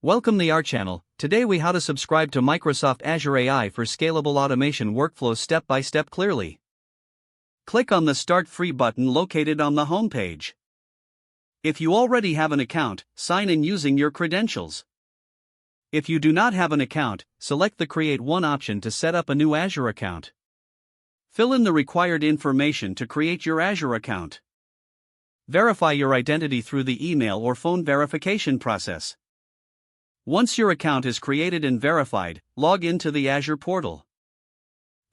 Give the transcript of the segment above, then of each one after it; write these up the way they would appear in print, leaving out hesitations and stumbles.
Welcome to our channel. Today we how to subscribe to Microsoft Azure AI for scalable automation workflows step by step clearly. Click on the Start Free button located on the home page. If you already have an account, sign in using your credentials. If you do not have an account, select the Create One option to set up a new Azure account. Fill in the required information to create your Azure account. Verify your identity through the email or phone verification process. Once your account is created and verified, log into the Azure portal.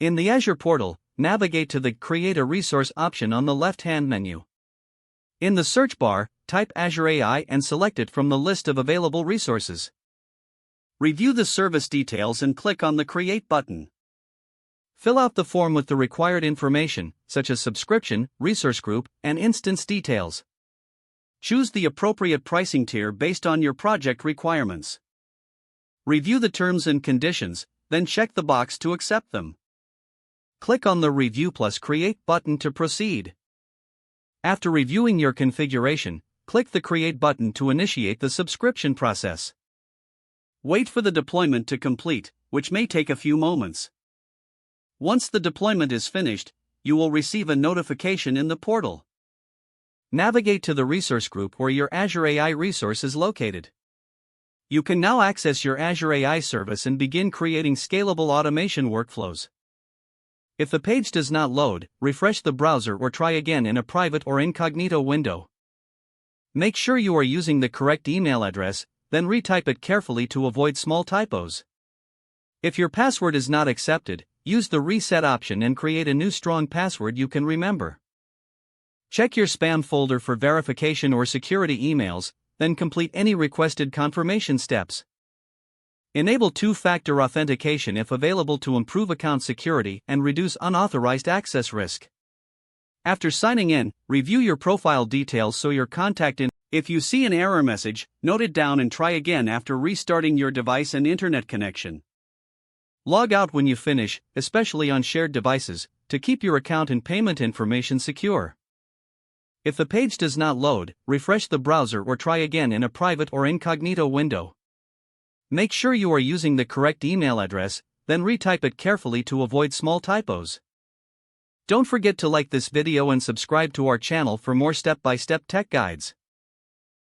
In the Azure portal, navigate to the Create a Resource option on the left-hand menu. In the search bar, type Azure AI and select it from the list of available resources. Review the service details and click on the Create button. Fill out the form with the required information, such as subscription, resource group, and instance details. Choose the appropriate pricing tier based on your project requirements. Review the terms and conditions, then check the box to accept them. Click on the Review plus Create button to proceed. After reviewing your configuration, click the Create button to initiate the subscription process. Wait for the deployment to complete, which may take a few moments. Once the deployment is finished, you will receive a notification in the portal. Navigate to the resource group where your Azure AI resource is located. You can now access your Azure AI service and begin creating scalable automation workflows. If the page does not load, refresh the browser or try again in a private or incognito window. Make sure you are using the correct email address, then retype it carefully to avoid small typos. If your password is not accepted, use the Reset option and create a new strong password you can remember. Check your spam folder for verification or security emails, then complete any requested confirmation steps. Enable two-factor authentication if available to improve account security and reduce unauthorized access risk. After signing in, review your profile details so your contact info. If you see an error message, note it down and try again after restarting your device and internet connection. Log out when you finish, especially on shared devices, to keep your account and payment information secure. If the page does not load, refresh the browser or try again in a private or incognito window. Make sure you are using the correct email address, then retype it carefully to avoid small typos. Don't forget to like this video and subscribe to our channel for more step-by-step tech guides.